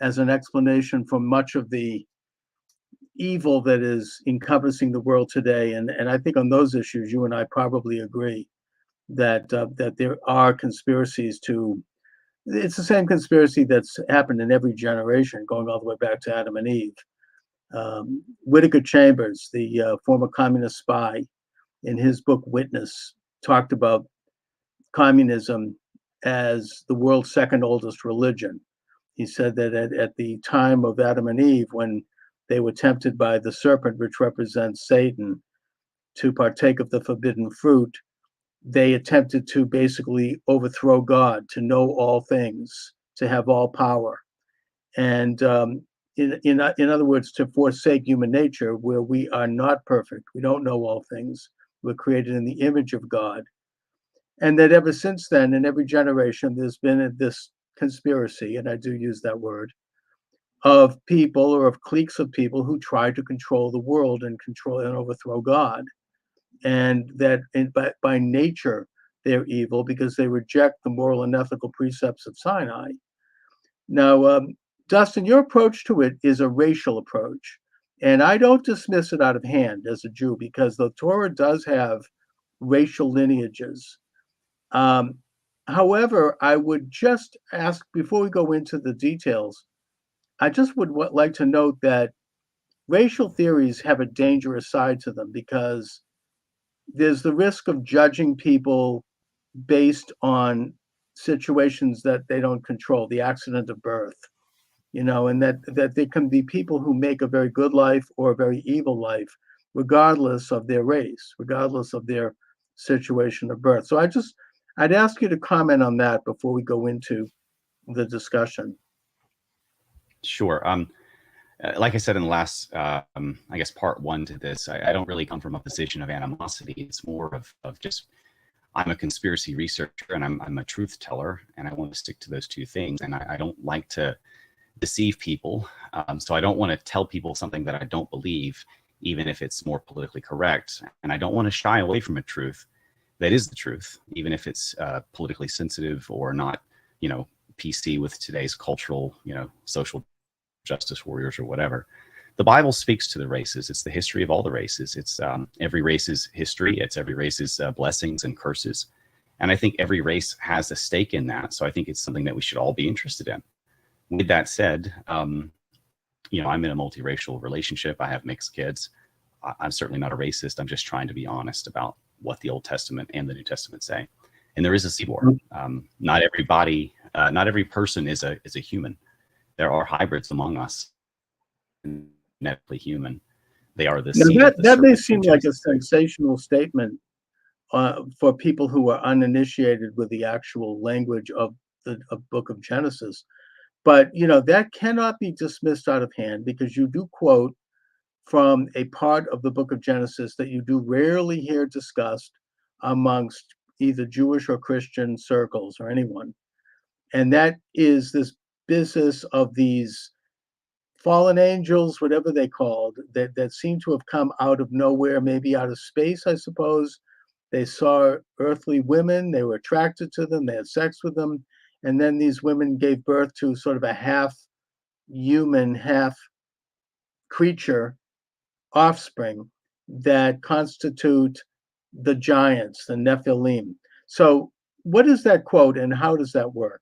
as an explanation for much of the evil that is encompassing the world today. And I think on those issues, you and I probably agree that there are conspiracies to. It's the same conspiracy that's happened in every generation, going all the way back to Adam and Eve. Whittaker Chambers, the former communist spy, in his book Witness, talked about communism as the world's second oldest religion. He said that at the time of Adam and Eve, when they were tempted by the serpent, which represents Satan, to partake of the forbidden fruit, they attempted to basically overthrow God, to know all things, to have all power. And in other words, to forsake human nature, where we are not perfect, we don't know all things, we're created in the image of God. And that ever since then, in every generation, there's been this conspiracy, and I do use that word, of people or of cliques of people who try to control the world and control and overthrow God. And that by nature, they're evil because they reject the moral and ethical precepts of Sinai. Now, Dustin, your approach to it is a racial approach. And I don't dismiss it out of hand as a Jew, because the Torah does have racial lineages. However, I would just ask, before we go into the details, I just would like to note that racial theories have a dangerous side to them, because there's the risk of judging people based on situations that they don't control, the accident of birth, and that there can be people who make a very good life or a very evil life, regardless of their race, regardless of their situation of birth. So I'd ask you to comment on that before we go into the discussion. Sure. Like I said in the last, I guess, part one to this, I don't really come from a position of animosity. It's more of just, I'm a conspiracy researcher and I'm a truth teller, and I want to stick to those two things. And I don't like to deceive people. So I don't want to tell people something that I don't believe, even if it's more politically correct. And I don't want to shy away from a truth that is the truth, even if it's politically sensitive or not, PC with today's cultural, social justice warriors or whatever. The Bible speaks to the races. It's the history of all the races. It's every race's history. It's every race's blessings and curses. And I think every race has a stake in that. So I think it's something that we should all be interested in. With that said, I'm in a multiracial relationship. I have mixed kids. I'm certainly not a racist. I'm just trying to be honest about what the Old Testament and the New Testament say. And there is a seed war. Not every person is a human. There are hybrids among us, genetically human. They are the seed of the that may serpent, seem like a sensational statement for people who are uninitiated with the actual language of the book of Genesis. But, that cannot be dismissed out of hand, because you do quote from a part of the book of Genesis that you do rarely hear discussed amongst either Jewish or Christian circles or anyone. And that is this business of these fallen angels, whatever they called, that seem to have come out of nowhere, maybe out of space, I suppose. They saw earthly women, they were attracted to them, they had sex with them, and then these women gave birth to sort of a half human, half creature offspring that constitute the giants, the Nephilim. So what is that quote, and how does that work?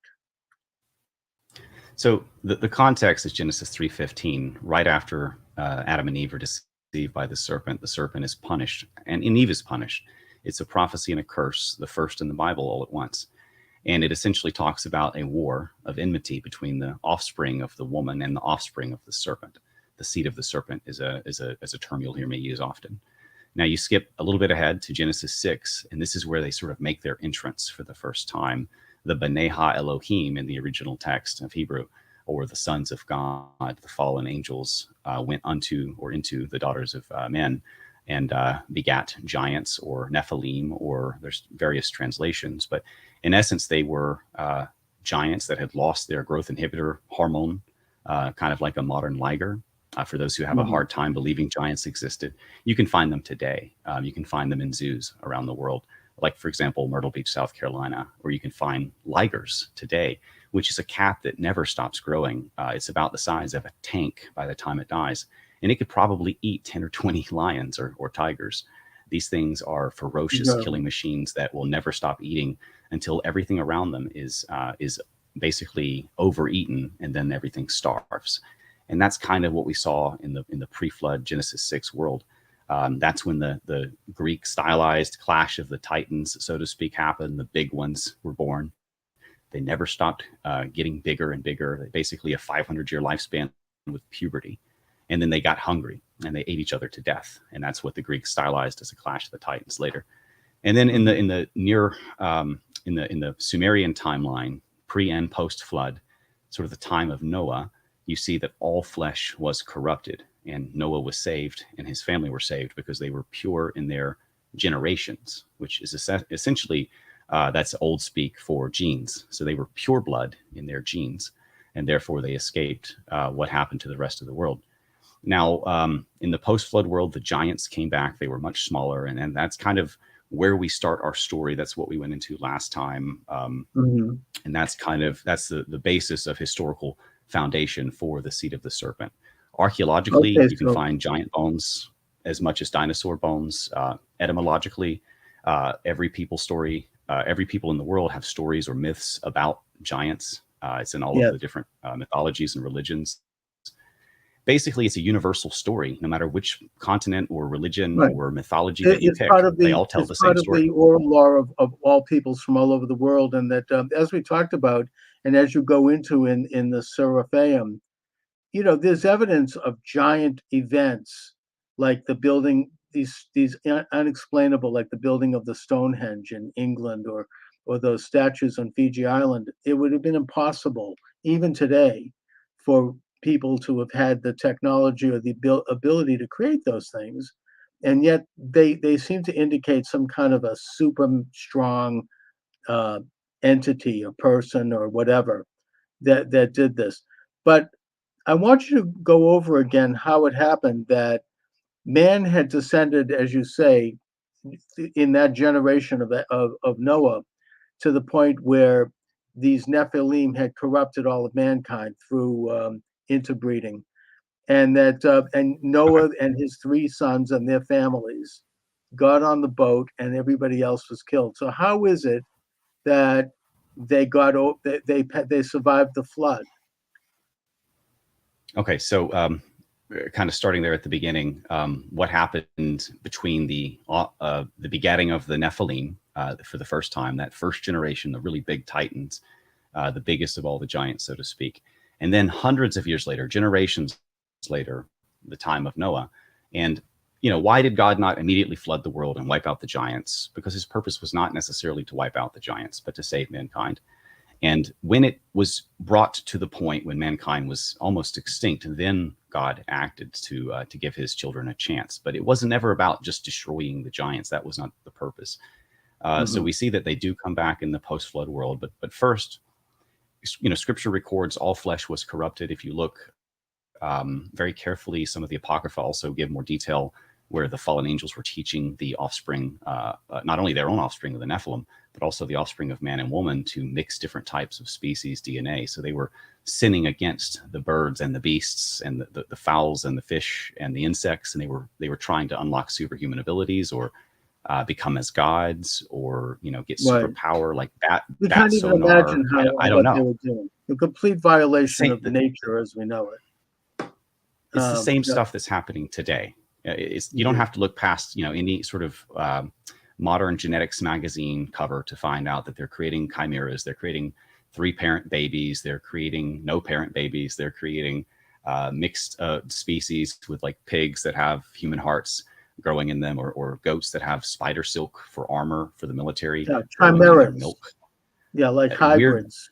So the context is Genesis 3:15. Right after Adam and Eve are deceived by the serpent is punished, and Eve is punished. It's a prophecy and a curse, the first in the Bible all at once. And it essentially talks about a war of enmity between the offspring of the woman and the offspring of the serpent. The seed of the serpent is a term you'll hear me use often. Now you skip a little bit ahead to Genesis 6, and this is where they sort of make their entrance for the first time. The B'nai Ha-Elohim in the original text of Hebrew, or the sons of God, the fallen angels, went into the daughters of men and begat giants or Nephilim, or there's various translations. But in essence, they were giants that had lost their growth inhibitor hormone, kind of like a modern Liger. For those who have a hard time believing giants existed, you can find them today. You can find them in zoos around the world, like, for example, Myrtle Beach, South Carolina, where you can find ligers today, which is a cat that never stops growing. It's about the size of a tank by the time it dies, and it could probably eat 10 or 20 lions or tigers. These things are ferocious No. killing machines that will never stop eating until everything around them is basically overeaten, and then everything starves. And that's kind of what we saw in the pre-flood Genesis 6 world. That's when the Greek stylized clash of the titans, so to speak, happened. The big ones were born. They never stopped getting bigger and bigger. Basically, a 500-year lifespan with puberty, and then they got hungry and they ate each other to death. And that's what the Greeks stylized as a clash of the titans later. And then in the Sumerian timeline, pre and post flood, sort of the time of Noah, you see that all flesh was corrupted, and Noah was saved and his family were saved because they were pure in their generations, which is essentially that's old speak for genes. So they were pure blood in their genes, and therefore they escaped what happened to the rest of the world. Now, in the post-flood world, the giants came back. They were much smaller, and that's kind of where we start our story. That's what we went into last time, and that's the basis of historical foundation for the seed of the serpent. Archaeologically, Okay, you can find giant bones as much as dinosaur bones. Etymologically, every people in the world have stories or myths about giants. It's in all of the different mythologies and religions. Basically, it's a universal story, no matter which continent or religion or mythology that you pick. They all tell the same story. It's part of the oral law of all peoples from all over the world, and that as we talked about, and as you go into in the Seraphim, there's evidence of giant events like the building, these unexplainable, like the building of the Stonehenge in England, or those statues on Fiji Island. It would have been impossible, even today, for people to have had the technology or the ability to create those things, and yet they seem to indicate some kind of a super strong entity, a person or whatever, that did this. But I want you to go over again how it happened that man had descended, as you say, in that generation of Noah, to the point where these Nephilim had corrupted all of mankind through interbreeding, and that and Noah and his 3 sons and their families got on the boat, and everybody else was killed. So how is it that they survived the flood? Okay, so kind of starting there at the beginning, what happened between the begatting of the Nephilim for the first time, that first generation, the really big titans, the biggest of all the giants, so to speak, and then hundreds of years later, generations later, the time of Noah. And why did God not immediately flood the world and wipe out the giants? Because his purpose was not necessarily to wipe out the giants, but to save mankind. And when it was brought to the point when mankind was almost extinct, then God acted to give his children a chance. But it wasn't ever about just destroying the giants. That was not the purpose. So we see that they do come back in the post-flood world. But first, Scripture records all flesh was corrupted. If you look very carefully, some of the Apocrypha also give more detail where the fallen angels were teaching the offspring, not only their own offspring of the Nephilim, but also the offspring of man and woman, to mix different types of species DNA. So they were sinning against the birds and the beasts and the fowls and the fish and the insects, and they were trying to unlock superhuman abilities, or become as gods, or get superpower like bat. We can't even imagine I don't know. They were doing. A complete violation of nature as we know it. It's the same stuff that's happening today. You don't have to look past any sort of modern genetics magazine cover to find out that they're creating chimeras. They're creating 3-parent babies. They're creating no-parent babies. They're creating mixed species with like pigs that have human hearts growing in them, or goats that have spider silk for armor for the military. Chimeras. Milk. Yeah, like hybrids.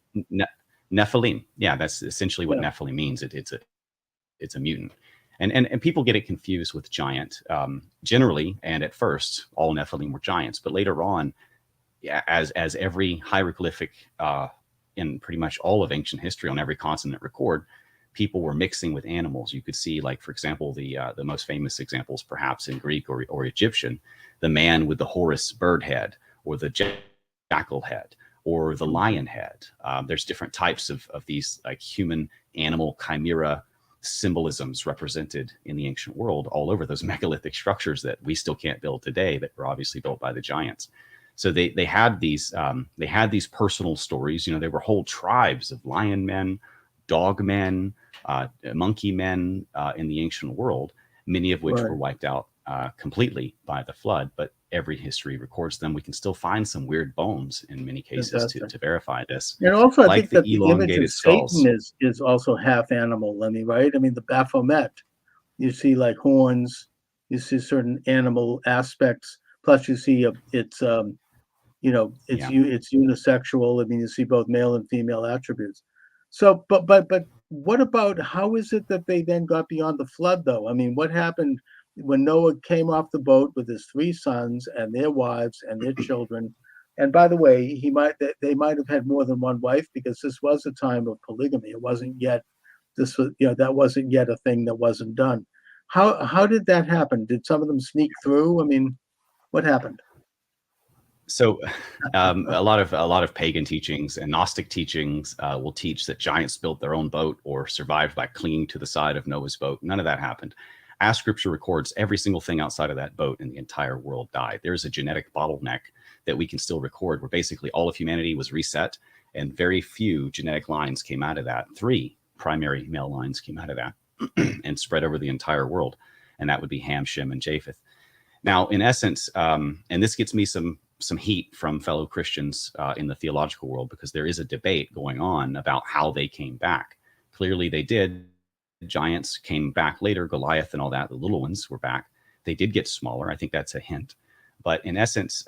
Nephilim. Yeah, that's essentially what Nephilim means. It's a mutant. And people get it confused with giant. Generally, and at first, all Nephilim were giants. But later on, as every hieroglyphic in pretty much all of ancient history on every continent record, people were mixing with animals. You could see, like, for example, the most famous examples, perhaps in Greek or Egyptian, the man with the Horus bird head, or the jackal head, or the Okay. lion head. There's different types of these like human animal chimera symbolisms represented in the ancient world all over those megalithic structures that we still can't build today, that were obviously built by the giants. So they had these personal stories. There were whole tribes of lion men, dog men, monkey men in the ancient world, many of which were Right. wiped out completely by the flood. But every history records them. We can still find some weird bones in many cases Fantastic. to verify this, And also, I like think the that the image of elongated Satan skulls. is also half animal. I mean, right? I mean, the Baphomet, you see like horns, you see certain animal aspects. Plus, you see it's Yeah. it's unisexual. I mean, you see both male and female attributes. So, but what about how is it that they then got beyond the flood, though? I mean, what happened when Noah came off the boat with his three sons and their wives and their children? And by the way, they might have had more than one wife because this was a time of polygamy. It wasn't yet this was that wasn't yet a thing that wasn't done. How did that happen? Did some of them sneak through? I mean, what happened? So, a lot of pagan teachings and Gnostic teachings will teach that giants built their own boat or survived by clinging to the side of Noah's boat. None of that happened. As Scripture records, every single thing outside of that boat in the entire world died. There's a genetic bottleneck that we can still record, where basically all of humanity was reset, and very few genetic lines came out of that. Three primary male lines came out of that and spread over the entire world, and that would be Ham, Shem, and Japheth. Now, in essence, and this gets me some heat from fellow Christians in the theological world, because there is a debate going on about how they came back. Clearly, they did. Giants came back later. Goliath and all that. The little ones were back. They did get smaller. I think that's a hint. But in essence,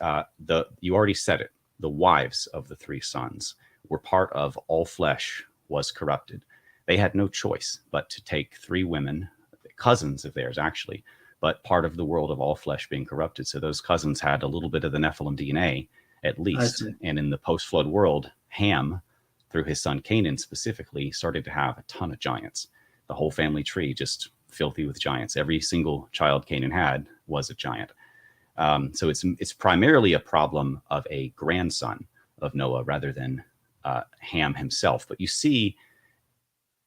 you already said it. The wives of the three sons were part of all flesh was corrupted. They had no choice but to take three women, cousins of theirs actually, but part of the world of all flesh being corrupted. So those cousins had a little bit of the Nephilim DNA, at I least. see. And in the post-flood world, Ham, through his son Canaan specifically, started to have a ton of giants. The whole family tree just filthy with giants. Every single child Canaan had was a giant. So it's primarily a problem of a grandson of Noah rather than Ham himself. But you see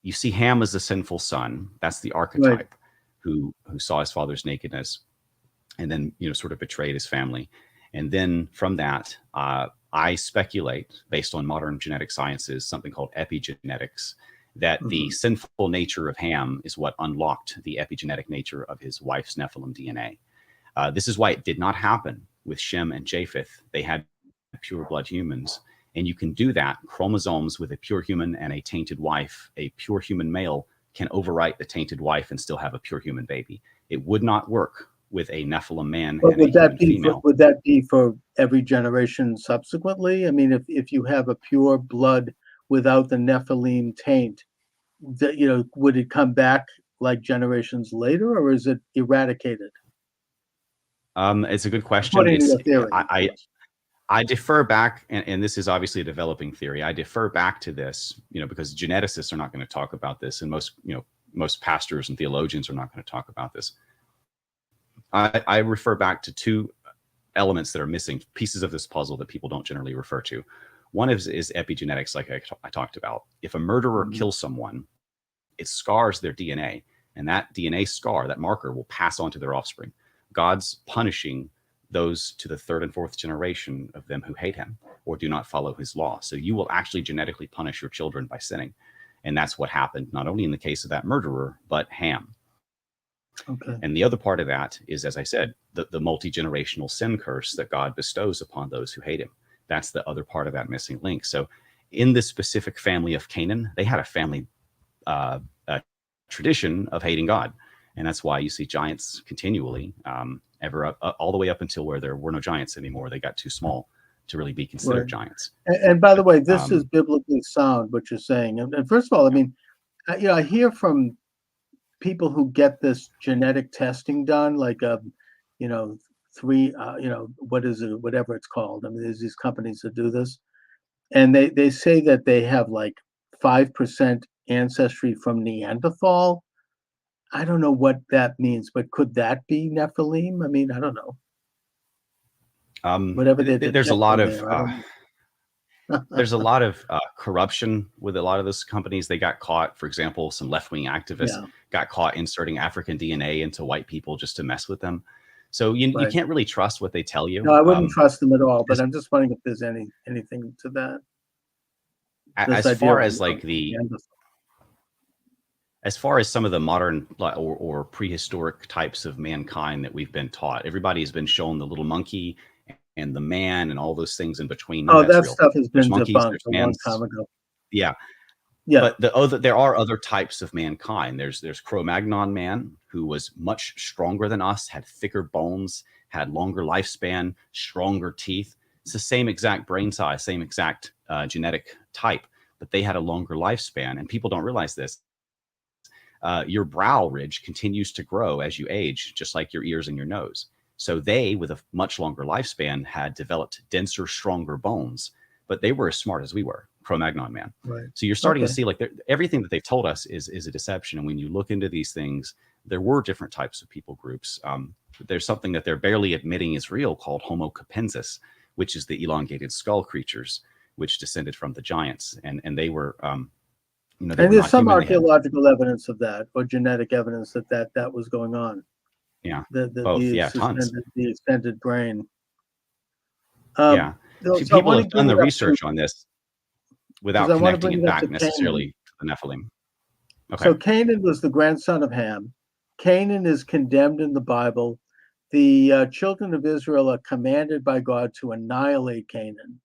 Ham as the sinful son. That's the Right. archetype who saw his father's nakedness and then sort of betrayed his family. And then from that, I speculate, based on modern genetic sciences, something called epigenetics, that the Mhm. sinful nature of Ham is what unlocked the epigenetic nature of his wife's Nephilim DNA. This is why it did not happen with Shem and Japheth. They had pure blood humans. And you can do that. Chromosomes with a pure human and a tainted wife, a pure human male can overwrite the tainted wife and still have a pure human baby. It would not work with a Nephilim man But and a human female. would that be for every generation subsequently? I mean, if you have a pure blood without the Nephilim taint, would it come back like generations later, or is it eradicated? It's a good question. According to It's your theory, of I course. I defer back, and this is obviously a developing theory. I defer back to this, because geneticists are not going to talk about this, and most pastors and theologians are not going to talk about this. I refer back to two elements that are missing, pieces of this puzzle that people don't generally refer to. One is epigenetics, like I talked about. If a murderer Mhm. kills someone, it scars their DNA, and that DNA scar, that marker, will pass on to their offspring. God's punishing those to the third and fourth generation of them who hate him or do not follow his law. So you will actually genetically punish your children by sinning. And that's what happened, not only in the case of that murderer, but Ham. Okay. And the other part of that is, as I said, the multi-generational sin curse that God bestows upon those who hate him. That's the other part of that missing link. So in this specific family of Canaan, they had a family a tradition of hating God. And that's why you see giants continually, ever up, all the way up until where there were no giants anymore. They got too small to really be Right. considered giants. And by the But way, this is biblically sound, what you're saying. And first of all, I mean, I hear from people who get this genetic testing done, like you know, what is it, whatever it's called. I mean, there's these companies that do this, and they say that they have like 5% ancestry from Neanderthal. I don't know what that means, but could that be Nephilim? I mean, I don't know. Whatever they're there's a lot detecting of there, I don't know. there's a lot of corruption with a lot of those companies. They got caught, for example, some left-wing activists Yeah, got caught inserting African DNA into white people just to mess with them. So you right. can't really trust what they tell No, you. I wouldn't trust them at all, but As, I'm just wondering if there's anything to that, this as idea far of as like the Neanderthal. as far as some of the modern or prehistoric types of mankind that we've been taught, everybody's been shown the little monkey and the man and all those things in between. None of Oh, that's that real. stuff has There's been monkeys, debunked there's a long time mans. ago. Yeah, Yeah, but there are other types of mankind. There's Cro-Magnon man, who was much stronger than us, had thicker bones, had longer lifespan, stronger teeth. It's the same exact brain size, same exact genetic type, but they had a longer lifespan. And people don't realize this. Your brow ridge continues to grow as you age, just like your ears and your nose. So they, with a much longer lifespan, had developed denser, stronger bones, but they were as smart as we were, Cro-Magnon man. right. So you're starting to Okay. see like everything that they've told us is a deception. And when you look into these things, there were different types of people groups. There's something that they're barely admitting is real called Homo capensis, which is the elongated skull creatures, which descended from the giants, and they were they And were there's not some human. They had archaeological evidence of that, or genetic evidence that was going on. yeah, both, The yeah, tons. extended brain. Yeah. So I People want to have done bring the it up to research on this because without I want to connecting bring it it up to back Canaan. necessarily to the Nephilim. Okay. So Canaan was the grandson of Ham. Canaan is condemned in the Bible. The children of Israel are commanded by God to annihilate Canaan.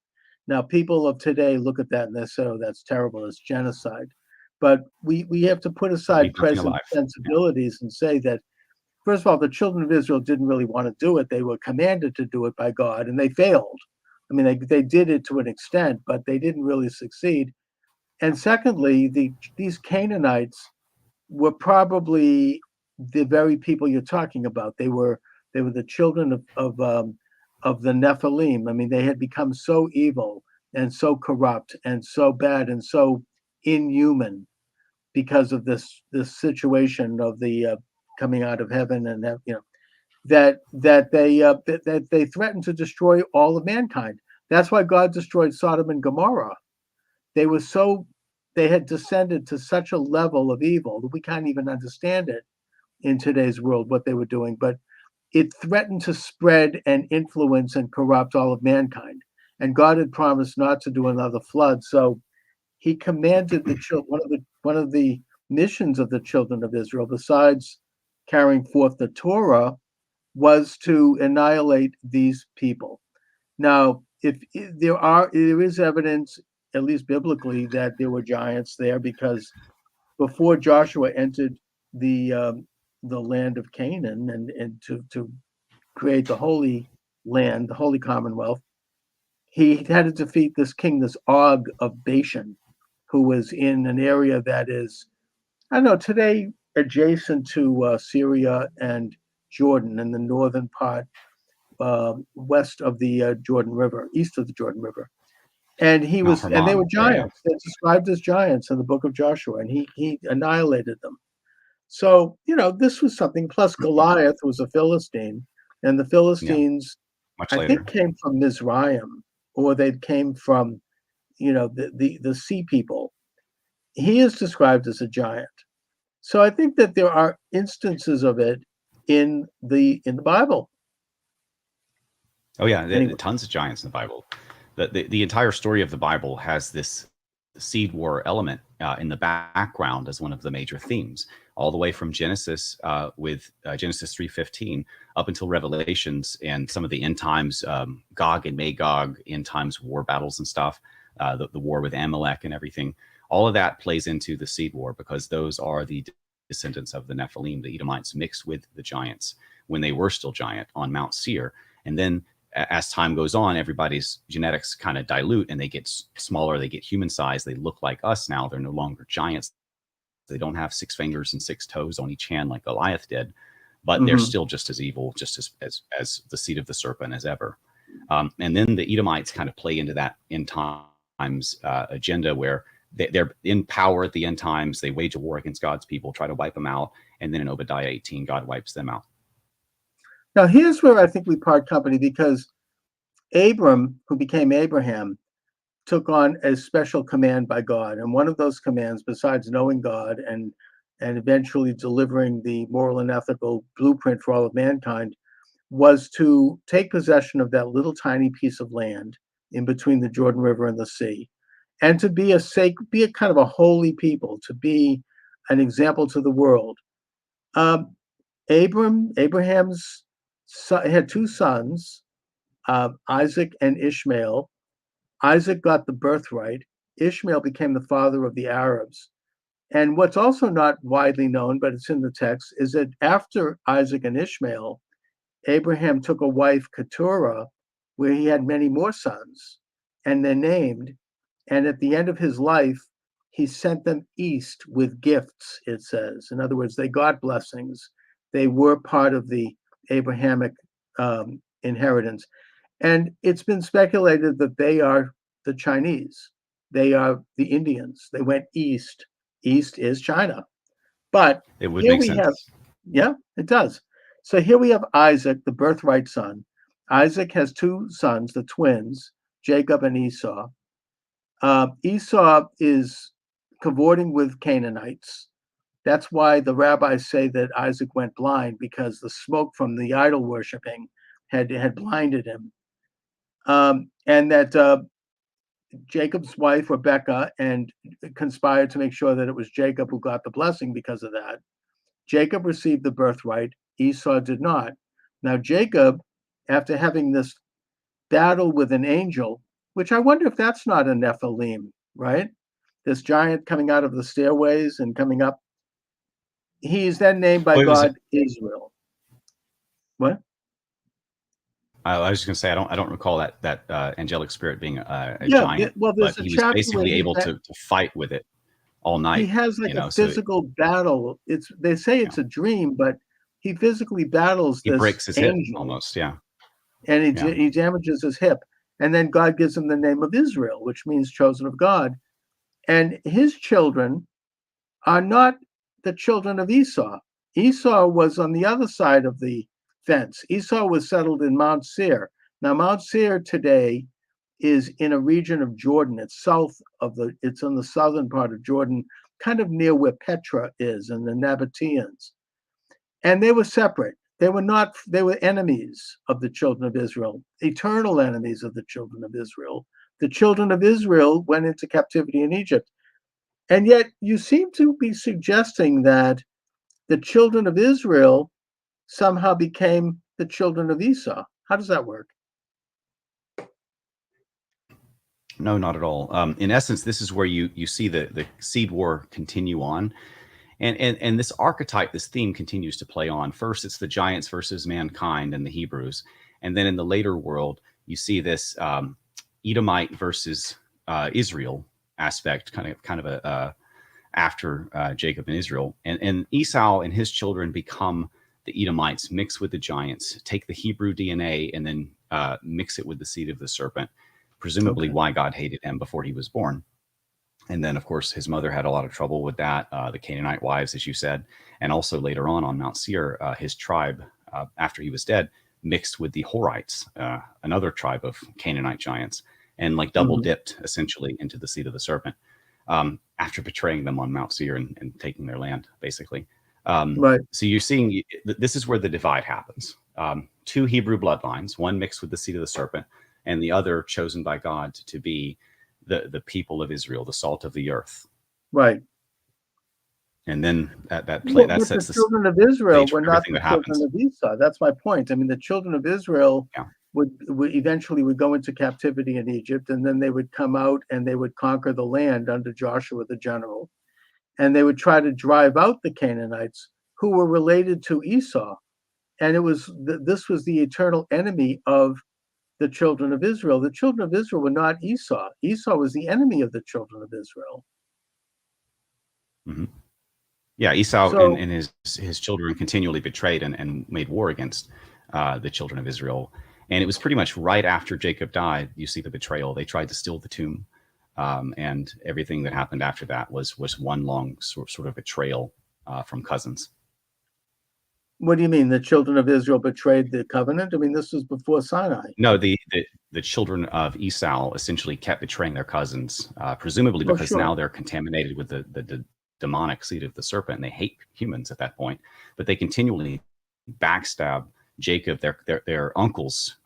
Now, people of today look at that and they say, "Oh, that's terrible. It's genocide." But we have to put aside Leave nothing present alive. Yeah. sensibilities and say that, first of all, the children of Israel didn't really want to do it. They were commanded to do it by God, and they failed. I mean, they did it to an extent, but they didn't really succeed. And secondly, these Canaanites were probably the very people you're talking about. They were the children of the Nephilim. I mean, they had become so evil and so corrupt and so bad and so inhuman because of this situation of the coming out of heaven, and that they threatened to destroy all of mankind. That's why God destroyed Sodom and Gomorrah. They were so they had descended to such a level of evil that we can't even understand it in today's world what they were doing. But it threatened to spread and influence and corrupt all of mankind. And God had promised not to do another flood, so He commanded the children. One of the missions of the children of Israel, besides carrying forth the Torah, was to annihilate these people. Now, if there is evidence, at least biblically, that there were giants there, because before Joshua entered the land of Canaan and to create the Holy Land, the Holy Commonwealth, he had to defeat this king, this Og of Bashan, who was in an area that is, I don't know, today adjacent to Syria and Jordan in the northern part, west of the Jordan River, east of the Jordan River. And Mount they were Hermon. Yeah, yeah. giants. They're described as giants in the book of Joshua, and he annihilated them. So, this was something. Plus, Goliath was a Philistine, and the Yeah. Philistines, Much I think, later. came from Mizraim, or they came from, the sea people. He is described as a giant. So I think that there are instances of it in the Bible. Oh yeah, Anyway, tons of giants in the Bible. The entire story of the Bible has this seed war element in the background as one of the major themes, all the way from Genesis with Genesis 3:15 up until Revelations and some of the end times, Gog and Magog, end times war battles and stuff, the war with Amalek and everything. All of that plays into the seed war because those are the descendants of the Nephilim, the Edomites, mixed with the giants when they were still giant on Mount Seir. And then as time goes on, everybody's genetics kind of dilute and they get smaller, they get human sized, they look like us now. They're no longer giants. They don't have 6 fingers and 6 toes on each hand like Goliath did, but they're still just as evil, just as the seed of the serpent as ever. And then the Edomites kind of play into that end times agenda where they're in power at the end times. They wage a war against God's people, try to wipe them out. And then in Obadiah 18, God wipes them out. now here's where I think we part company, because Abram, who became Abraham, took on a special command by God. And one of those commands, besides knowing God and eventually delivering the moral and ethical blueprint for all of mankind, was to take possession of that little tiny piece of land in between the Jordan River and the sea, and to be a kind of a holy people, to be an example to the world. Um, Abraham's son, had two sons, Isaac and Ishmael. Isaac got the birthright. Ishmael became the father of the Arabs. And what's also not widely known, but it's in the text, is that after Isaac and Ishmael, Abraham took a wife, Keturah, where he had many more sons, and they're named. And at the end of his life, he sent them east with gifts, it says. In other words, they got blessings. They were part of the Abrahamic inheritance. And it's been speculated that they are the Chinese. They are the Indians. They went east. East is China. But It would here make we have, sense. yeah, it does. So here we have Isaac, the birthright son. Isaac has two sons, the twins, Jacob and Esau. Esau is cavorting with Canaanites. That's why the rabbis say that Isaac went blind, because the smoke from the idol worshiping had blinded him. And that Jacob's wife, Rebecca, and conspired to make sure that it was Jacob who got the blessing because of that. Jacob received the birthright, Esau did not. Now, Jacob, after having this battle with an angel, which I wonder if that's not a Nephilim, right? This giant coming out of the stairways and coming up. He is then named by Well, God Israel. What? I was just going to say I don't recall that angelic spirit being a Yeah, giant, well, but there's a he was chapter where basically able to fight with it all he night. has like You a know, so physical battle. They say yeah, it's a dream, but he physically battles he this breaks his hip angel, almost. Yeah, and yeah. he damages his hip. And then God gives him the name of Israel, which means chosen of God. And his children are not the children of Esau. Esau was on the other side of the fence. Esau was settled in Mount Seir. Now, Mount Seir today is in a region of Jordan. It's on the southern part of Jordan, kind of near where Petra is and the Nabateans. And they were separate. They were enemies of the children of Israel, eternal enemies of the children of Israel. The children of Israel went into captivity in Egypt. And yet you seem to be suggesting that the children of Israel somehow became the children of Esau. How does that work? No, not at all. In essence, this is where you see the seed war continue on, and this archetype, this theme continues to play on. First, it's the giants versus mankind and the Hebrews, and then in the later world, you see this Edomite versus Israel aspect, kind of a after Jacob and Israel, and Esau and his children become the Edomites, mix with the giants, take the Hebrew DNA, and then mix it with the seed of the serpent. Presumably, Okay. why God hated him before he was born. And then, of course, his mother had a lot of trouble with that, the Canaanite wives, as you said. And also later on Mount Seir, his tribe, after he was dead, mixed with the Horites, another tribe of Canaanite giants, and like double Mhm. dipped essentially into the seed of the serpent after betraying them on Mount Seir and taking their land, basically. Right. So you're seeing this is where the divide happens. Two Hebrew bloodlines, one mixed with the seed of the serpent, and the other chosen by God to be the people of Israel, the salt of the earth. Right. And then that But the sets the children of Israel stage were for not everything the that children happens. of Esau. That's my point. I mean, the children of Israel Yeah. would eventually would go into captivity in Egypt, and then they would come out and they would conquer the land under Joshua the general, and they would try to drive out the Canaanites who were related to Esau. And this was the eternal enemy of the children of Israel. The children of Israel were not Esau. Esau was the enemy of the children of Israel. Hmm. Yeah, Esau So and his children continually betrayed and made war against the children of Israel. And it was pretty much right after Jacob died, you see the betrayal. They tried to steal the tomb, and everything that happened after that was one long sort of betrayal from cousins. what do you mean? The children of Israel betrayed the covenant? I mean, this was before Sinai. No, the the children of Esau essentially kept betraying their cousins, presumably Well, because now sure. they're contaminated with the demonic seed of the serpent, and they hate humans at that point. But they continually backstab Jacob, their uncle's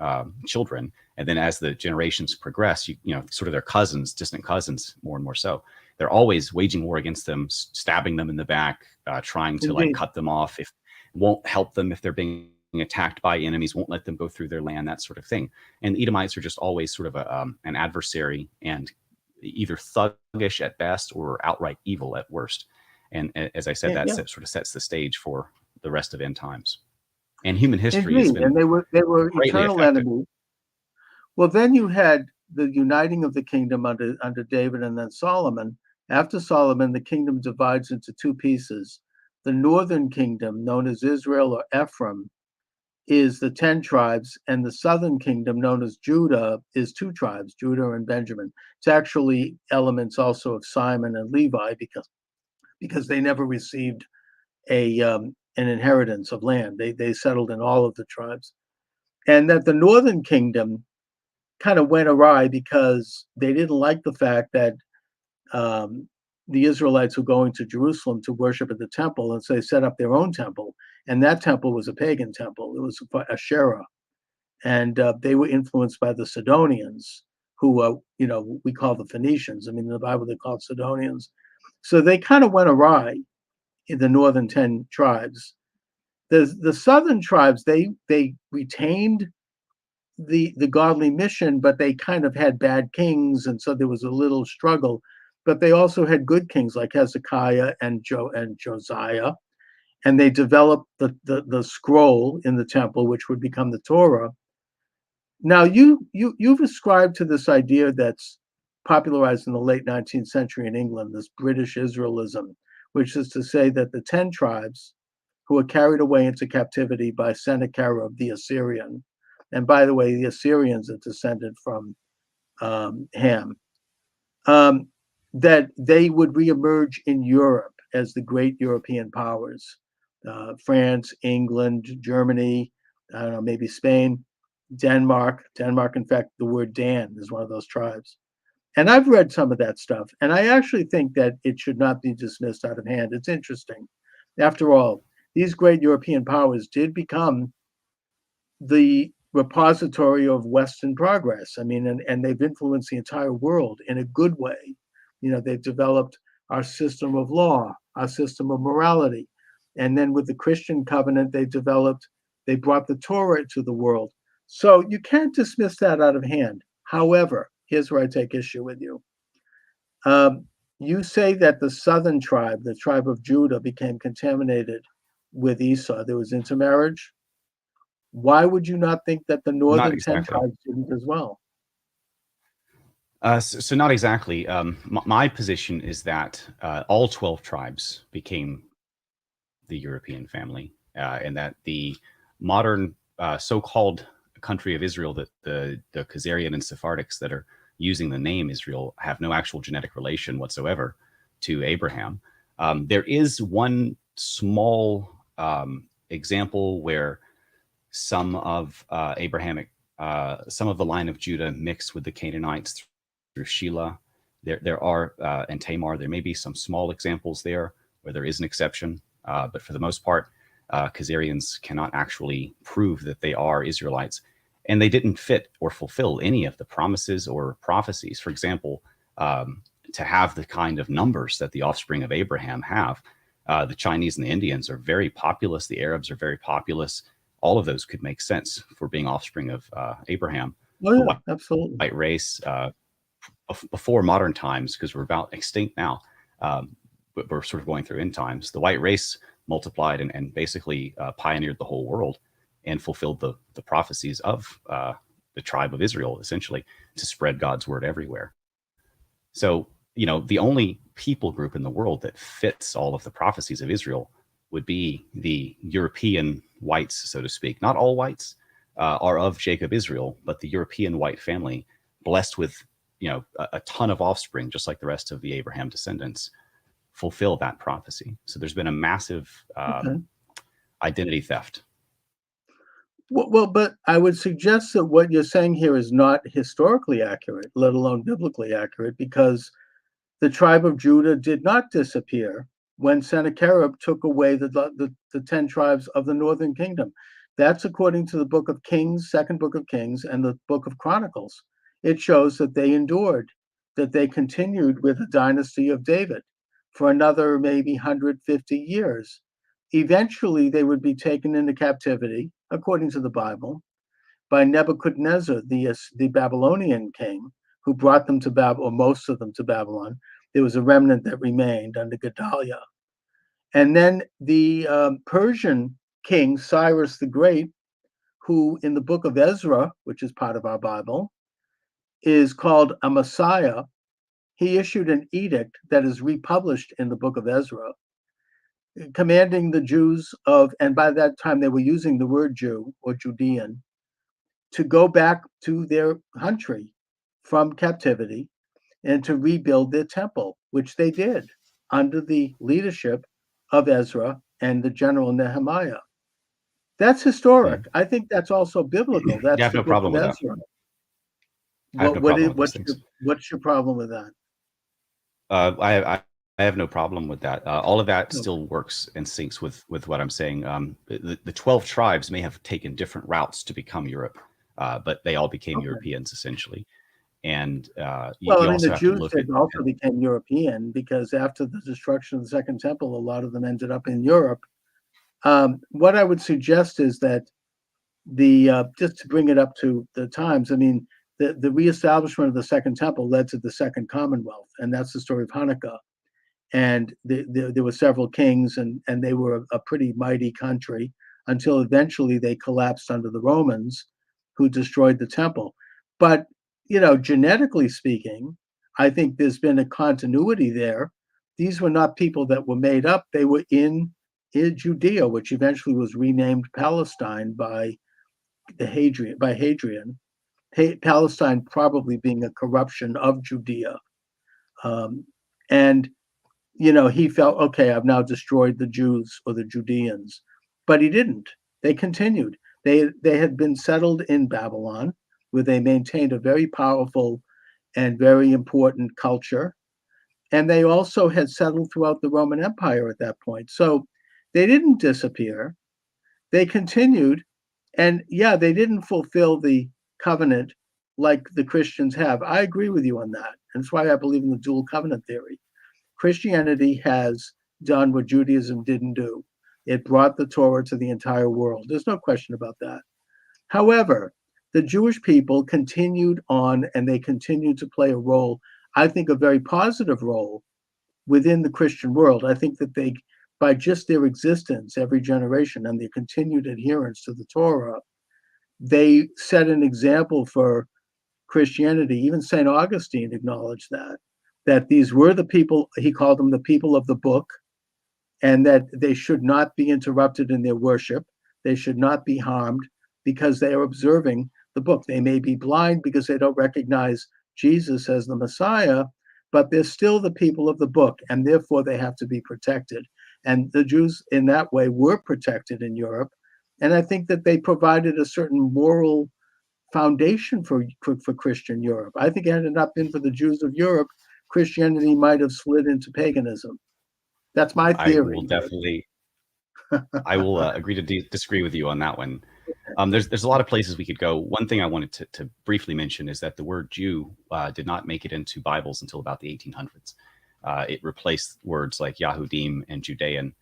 children, and then as the generations progress, you know, sort of their cousins, distant cousins, more and more so. They're always waging war against them, stabbing them in the back, trying to like Indeed. cut them off. If won't help them if they're being attacked by enemies, won't let them go through their land, that sort of thing. And the Edomites are just always sort of an adversary, and either thuggish at best or outright evil at worst. And as I said, Yeah, that yeah. sort of sets the stage for the rest of end times. And human history has Indeed. been And they were greatly eternal affected. enemies. Well, then you had the uniting of the kingdom under David and then Solomon. After Solomon, the kingdom divides into two pieces. The northern kingdom, known as Israel or Ephraim, is the 10 tribes, and the southern kingdom, known as Judah, is two tribes, Judah and Benjamin. It's actually elements also of Simon and Levi because they never received an inheritance of land. They settled in all of the tribes. And that the northern kingdom kind of went awry because they didn't like the fact that um, the Israelites were going to Jerusalem to worship at the temple, and so they set up their own temple. And that temple was a pagan temple. It was Asherah, and they were influenced by the Sidonians, who we call the Phoenicians. I mean, in the Bible they called Sidonians. So they kind of went awry in the northern 10 tribes. The southern tribes they retained the godly mission, but they kind of had bad kings, and so there was a little struggle. But they also had good kings like Hezekiah and Josiah, and they developed the scroll in the temple, which would become the Torah. Now you've ascribed to this idea that's popularized in the late 19th century in England, this British Israelism, which is to say that the 10 tribes who were carried away into captivity by Sennacherib the Assyrian. And by the way, the Assyrians are descended from Ham. That they would reemerge in Europe as the great European powers. France, England, Germany, I don't know, maybe Spain, Denmark. Denmark, in fact, the word Dan is one of those tribes. And I've read some of that stuff, and I actually think that it should not be dismissed out of hand. It's interesting. After all, these great European powers did become the repository of Western progress. I mean, and they've influenced the entire world in a good way. You know, they've developed our system of law, our system of morality. And then with the Christian covenant, they brought the Torah to the world. So you can't dismiss that out of hand. However, here's where I take issue with you. You say that the southern tribe, the tribe of Judah, became contaminated with Esau. There was intermarriage. Why would you not think that the Not northern 10 exactly. tribes didn't as well? So not exactly. My position is that all 12 tribes became the European family, and that the modern so-called country of Israel, that the Khazarian and Sephardics that are using the name Israel, have no actual genetic relation whatsoever to Abraham. There is one small example where some of some of the line of Judah mixed with the Canaanites through Shelah. There are and Tamar. There may be some small examples there where there is an exception, but for the most part, Khazarians cannot actually prove that they are Israelites, and they didn't fit or fulfill any of the promises or prophecies. For example, to have the kind of numbers that the offspring of Abraham have, the Chinese and the Indians are very populous. The Arabs are very populous. All of those could make sense for being offspring of Abraham. Oh, The yeah, absolutely. white race, before modern times, because we're about extinct now, but we're sort of going through end times. The white race multiplied and basically pioneered the whole world and fulfilled the prophecies of the tribe of Israel, essentially, to spread God's word everywhere. So, you know, the only people group in the world that fits all of the prophecies of Israel would be the European whites, so to speak. Not all whites are of Jacob Israel, but the European white family, blessed with, you know, a ton of offspring, just like the rest of the Abraham descendants, fulfill that prophecy. So there's been a massive Okay. identity theft. Well, but I would suggest that what you're saying here is not historically accurate, let alone biblically accurate, because the tribe of Judah did not disappear when Sennacherib took away the 10 tribes of the northern kingdom. That's according to the book of Kings, second book of Kings, and the book of Chronicles. It shows that they endured, that they continued with the dynasty of David for another maybe 150 years. Eventually, they would be taken into captivity, according to the Bible, by Nebuchadnezzar, the Babylonian king, who brought them to Babylon, or most of them to Babylon. There was a remnant that remained under Gedaliah. And then the Persian king, Cyrus the Great, who in the book of Ezra, which is part of our Bible, is called a Messiah. He issued an edict that is republished in the book of Ezra, commanding the Jews of, and by that time they were using the word Jew or Judean, to go back to their country from captivity and to rebuild their temple, which they did under the leadership of Ezra and the general Nehemiah. That's historic. I think that's also biblical. I That's have the no book problem of with that. Ezra. I have no problem with those things. What's your problem with that? I have no problem with that. All of that No. still works and syncs with what I'm saying. The 12 tribes may have taken different routes to become Europe, but they all became Europeans essentially. And Well, I you mean, also the have to Jews look at. also became European because after the destruction of the Second Temple, a lot of them ended up in Europe. What I would suggest is that just to bring it up to the times, I mean, the reestablishment of the Second Temple led to the Second Commonwealth, and that's the story of Hanukkah. And there were several kings, and they were a pretty mighty country until eventually they collapsed under the Romans, who destroyed the temple. But genetically speaking, I think there's been a continuity there. These were not people that were made up; they were in Judea, which eventually was renamed Palestine by Hadrian. Palestine probably being a corruption of Judea, and he felt, okay, I've now destroyed the Jews or the Judeans, but he didn't. They continued. They had been settled in Babylon, where they maintained a very powerful and very important culture, and they also had settled throughout the Roman Empire at that point. So they didn't disappear. They continued, and yeah, they didn't fulfill the covenant like the Christians have. I agree with you on that. And that's why I believe in the dual covenant theory. Christianity has done what Judaism didn't do. It brought the Torah to the entire world. There's no question about that. However, the Jewish people continued on and they continued to play a role, I think a very positive role within the Christian world. I think that they, by just their existence every generation and their continued adherence to the Torah, they set an example for Christianity. Even St. Augustine acknowledged that these were the people, he called them the people of the book, and that they should not be interrupted in their worship. They should not be harmed because they are observing the book. They may be blind because they don't recognize Jesus as the Messiah, but they're still the people of the book, and therefore they have to be protected. And the Jews in that way were protected in Europe. And I think that they provided a certain moral foundation for Christian Europe. I think had it not been for the Jews of Europe, Christianity might have slid into paganism. That's my I theory. will definitely. I will agree to disagree with you on that one. There's a lot of places we could go. One thing I wanted to briefly mention is that the word Jew did not make it into Bibles until about the 1800s. It replaced words like Yahudim and Judean,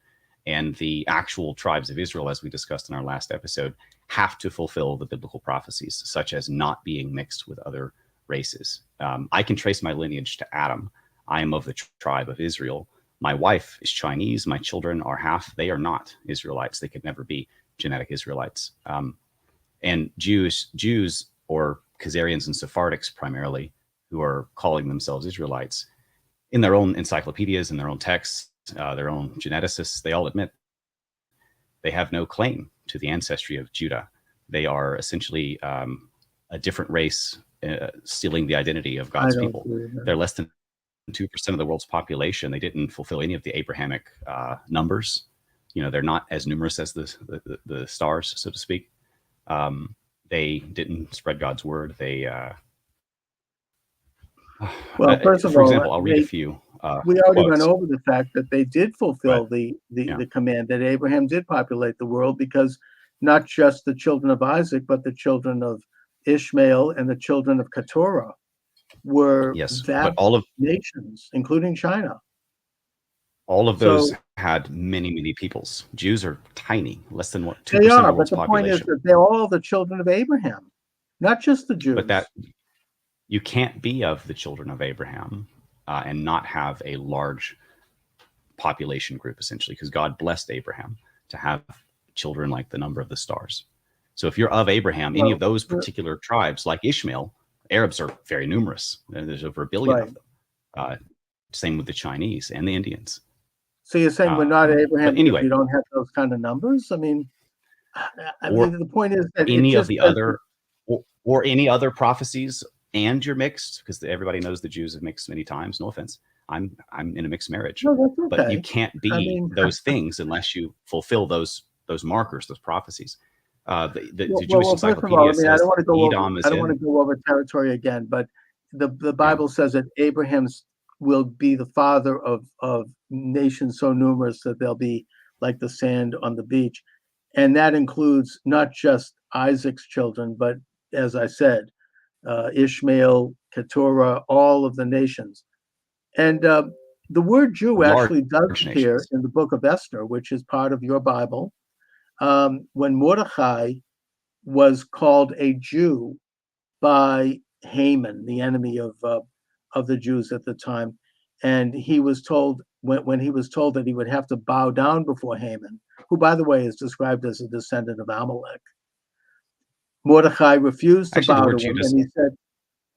and the actual tribes of Israel, as we discussed in our last episode, have to fulfill the biblical prophecies, such as not being mixed with other races. I can trace my lineage to Adam. I am of the tribe of Israel. My wife is Chinese. My children are half. They are not Israelites. They could never be genetic Israelites. And Jews, or Khazarians and Sephardics primarily, who are calling themselves Israelites, in their own encyclopedias, in their own texts, their own geneticists, they all admit they have no claim to the ancestry of Judah. They are essentially a different race, stealing the identity of God's people. They're less than 2% of the world's population. They didn't fulfill any of the Abrahamic numbers. They're not as numerous as the stars, so to speak. They didn't spread God's word. They, Well, first of for all, example, I'll read a few we already went quotes. over the fact that they did Right. fulfill the Yeah. command that Abraham did populate the world, because not just the children of Isaac, but the children of Ishmael and the children of Keturah were Yes. But vast nations, including China. all of those So had many, many peoples. Jews are tiny, less than what, they 2% of are, the but world's the point is population. that they're all the children of Abraham, not just the But Jews. that you can't be of the children of Abraham and not have a large population group, essentially, because God blessed Abraham to have children like the number of the stars. So if you're of Abraham, any of Well, those particular tribes, like Ishmael, Arabs are very numerous. There's over 1 billion right. of them. Same with the Chinese and the Indians. So you're saying we're not Abraham But because anyway, we don't have those kind of numbers? I mean, or the point is that it any of just the doesn't. other, or any other prophecies, and you're mixed, because everybody knows the Jews have mixed many times. No offense, I'm in a mixed marriage, No, that's but you okay. can't I be mean, those things unless you fulfill those markers, those prophecies. The well, Jewish first of all, Encyclopedia I mean, I don't says want to go over. Edom I is don't want in. to go over territory again, but the Yeah, Bible says that Abraham's will be the father of nations so numerous that they'll be like the sand on the beach, and that includes not just Isaac's children, but as I said, Ishmael, Keturah, all of the nations. And the word Jew large actually does appear nations. in the book of Esther, which is part of your Bible. When Mordecai was called a Jew by Haman, the enemy of the Jews at the time, and he was told when he was told that he would have to bow down before Haman, who, by the way, is described as a descendant of Amalek. Mordecai refused to Actually, the bow to word him, Judas. and he said,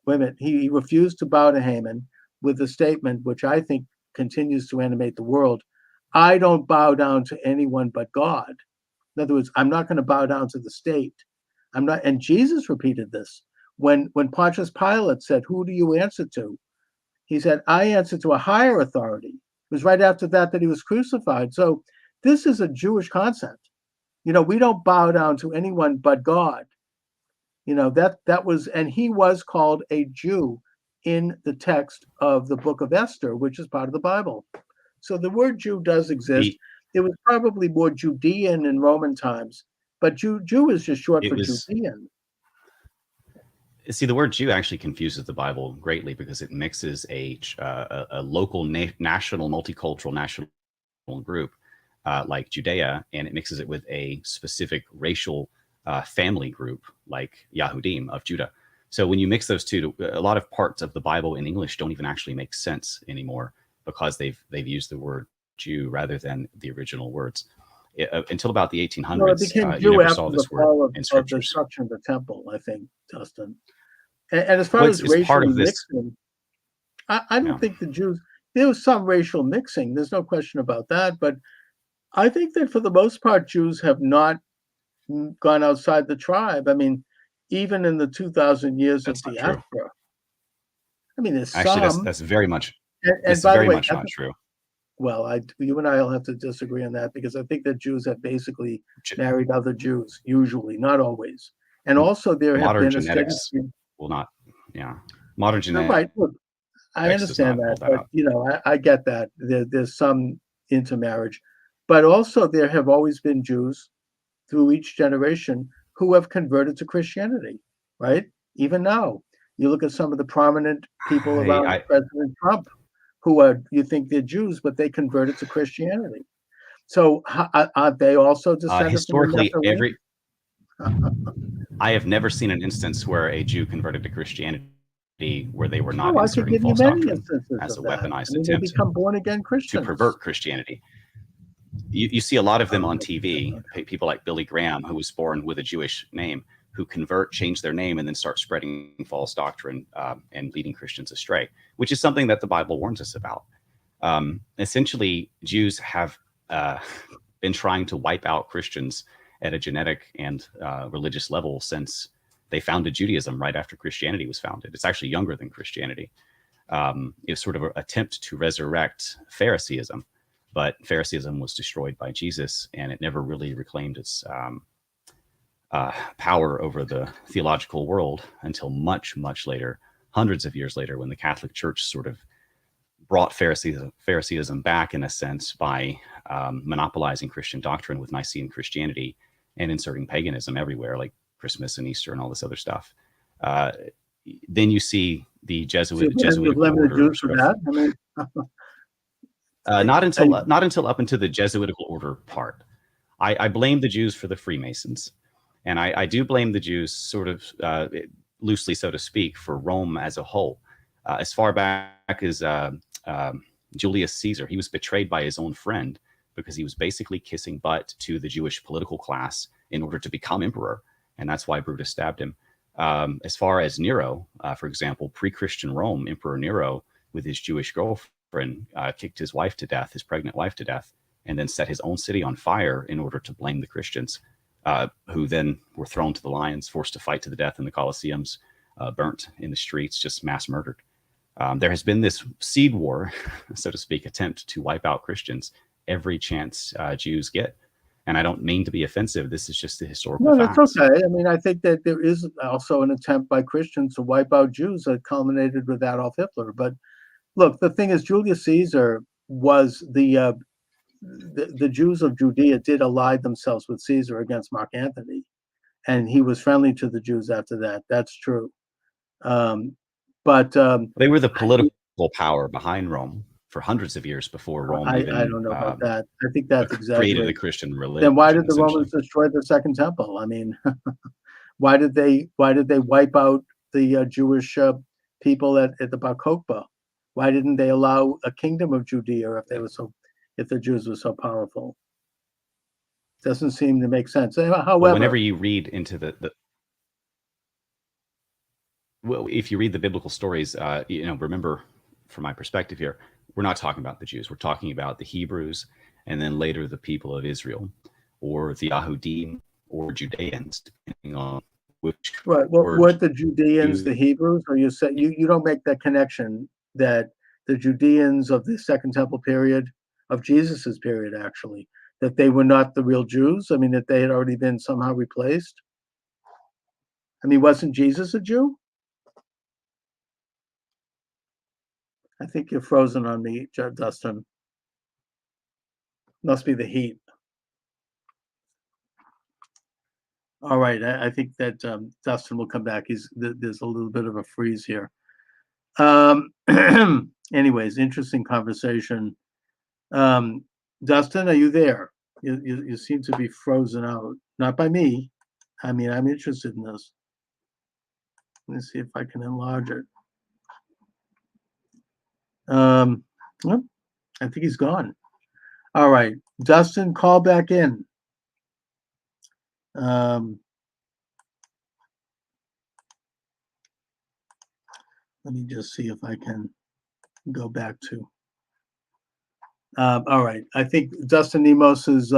"Wait a minute." He refused to bow to Haman with the statement, which I think continues to animate the world: "I don't bow down to anyone but God." In other words, I'm not going to bow down to the state. I'm not. And Jesus repeated this when Pontius Pilate said, "Who do you answer to?" He said, "I answer to a higher authority." It was right after that he was crucified. So this is a Jewish concept. We don't bow down to anyone but God. That was, and he was called a Jew in the text of the book of Esther, which is part of the Bible. So the word Jew does exist. The It was probably more Judean in Roman times, but Jew is just short it for was Judean. See, the word Jew actually confuses the Bible greatly because it mixes a local national multicultural national group like Judea, and it mixes it with a specific racial family group like Yahudim of Judah. So when you mix those two, a lot of parts of the Bible in English don't even actually make sense anymore because they've used the word Jew rather than the original words. Until about the Well, it 1800s, became you Jew never after saw the this word fall in of the scriptures. destruction of the temple, I think, Dustin. And as far Well, as it's part racially of this. mixing, I Yeah, don't think the Jews, there was some racial mixing. There's no question about that. But I think that for the most part, Jews have not gone outside the tribe. I mean, even in the 2,000 years of that's not true. diaspora, I mean, there's Actually, some. that's very much And this is by the very way, much not true. well, you and I will have to disagree on that, because I think that Jews have basically Ge- married other Jews, usually, not always. And also, there have Modern been a steady genetics stream. will not. Yeah, modern All right, genetics look, I does understand not that, hold that but out. I get that there's some intermarriage, but also there have always been Jews through each generation who have converted to Christianity, right? Even now, you look at some of the prominent people around I President Trump, who are, you think they're Jews, but they converted to Christianity. So are they also descended from the historically Nephilim? I have never seen an instance where a Jew converted to Christianity where they were not Oh, I could inserting give you false many doctrine instances as a of that. I weaponized mean, they attempt become born again to Christians. pervert Christianity. You see a lot of them Oh, on TV, people like Billy Graham, who was born with a Jewish name, who convert, change their name, and then start spreading false doctrine and leading Christians astray, which is something that the Bible warns us about. Essentially, Jews have been trying to wipe out Christians at a genetic and religious level since they founded Judaism right after Christianity was founded. It's actually younger than Christianity. It was sort of an attempt to resurrect Phariseeism, but Phariseeism was destroyed by Jesus, and it never really reclaimed its power over the theological world until much, much later, hundreds of years later, when the Catholic Church sort of brought Phariseeism back in a sense by monopolizing Christian doctrine with Nicene Christianity and inserting paganism everywhere, like Christmas and Easter and all this other stuff. Then you see the Jesuitical limited order Jews for sort of that. I mean, not until up into the Jesuitical order part. I blame the Jews for the Freemasons, and I do blame the Jews sort of loosely, so to speak, for Rome as a whole. As far back as Julius Caesar, he was betrayed by his own friend because he was basically kissing butt to the Jewish political class in order to become emperor, and that's why Brutus stabbed him. As far as Nero, for example, pre-Christian Rome, Emperor Nero, with his Jewish girlfriend, kicked his wife to death, his pregnant wife to death, and then set his own city on fire in order to blame the Christians, who then were thrown to the lions, forced to fight to the death in the Colosseums, burnt in the streets, just mass murdered. There has been this seed war, so to speak, attempt to wipe out Christians every chance Jews get. And I don't mean to be offensive. This is just the historical facts. That's okay. I mean, I think that there is also an attempt by Christians to wipe out Jews that culminated with Adolf Hitler. But look, the thing is, Julius Caesar was the Jews of Judea did ally themselves with Caesar against Mark Antony, and he was friendly to the Jews after that. That's true. But they were the political power behind Rome for hundreds of years before Rome I don't know about that. I think that's created the Christian religion. Then why did the Romans destroy the Second Temple? I mean, why did they wipe out the Jewish people at the Bar Kokhba? Why didn't they allow a kingdom of Judea if the Jews were so powerful? Doesn't seem to make sense. However, whenever you read into well, if you read the biblical stories, remember, from my perspective here, we're not talking about the Jews. We're talking about the Hebrews, and then later the people of Israel, or the Yahudim, or Judeans, depending on which. Right. Well, what the Judeans, the Hebrews, or you say you don't make that connection that the Judeans of the Second Temple period, of Jesus's period, actually, that they were not the real Jews. I mean, that they had already been somehow replaced. I mean, wasn't Jesus a Jew? I think you're frozen on me, Dustin. Must be the heat. All right, I think that Dustin will come back. There's a little bit of a freeze here. Anyways, interesting conversation. Dustin, are you there? You seem to be frozen out. Not by me. I mean, I'm interested in this. Let me see if I can enlarge it. Well, I think he's gone. All right, Dustin, call back in. Let me just see if I can go back to. All right, I think Dustin Nemos is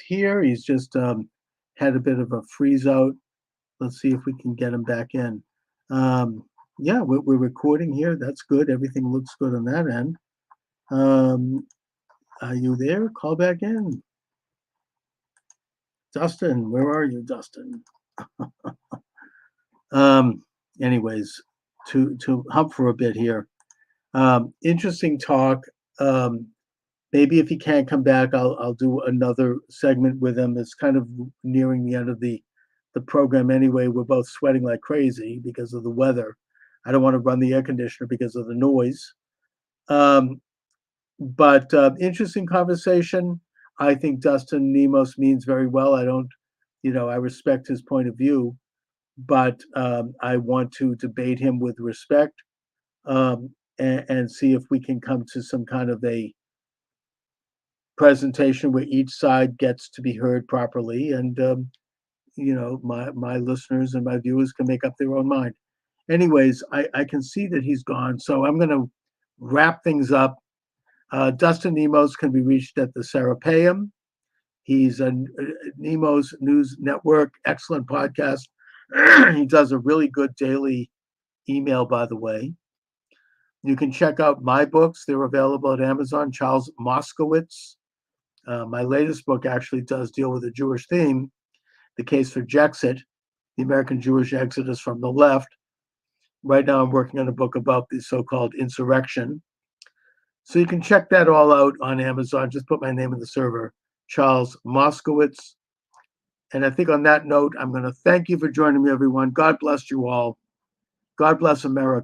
here. He's just had a bit of a freeze out. Let's see if we can get him back in. Yeah, we're recording here. That's good. Everything looks good on that end. Are you there? Call back in. Dustin, where are you, Dustin? Anyways, to hub for a bit here. Interesting talk. Maybe if he can't come back, I'll do another segment with him. It's kind of nearing the end of the program anyway. We're both sweating like crazy because of the weather. I don't want to run the air conditioner because of the noise. But interesting conversation. I think Dustin Nemos means very well. I don't, I respect his point of view, but I want to debate him with respect and see if we can come to some kind of a presentation where each side gets to be heard properly, and my listeners and my viewers can make up their own mind. Anyways, I can see that he's gone, so I'm going to wrap things up. Dustin Nemos can be reached at the Serapeum. He's a Nemos News Network, excellent podcast. He does a really good daily email, by the way. You can check out my books. They're available at Amazon. Charles Moscowitz. My latest book actually does deal with a Jewish theme. The Case for Jexit, the American Jewish Exodus from the Left. Right now, I'm working on a book about the so-called insurrection. So you can check that all out on Amazon. Just put my name in the server, Charles Moscowitz. And I think on that note, I'm going to thank you for joining me, everyone. God bless you all. God bless America.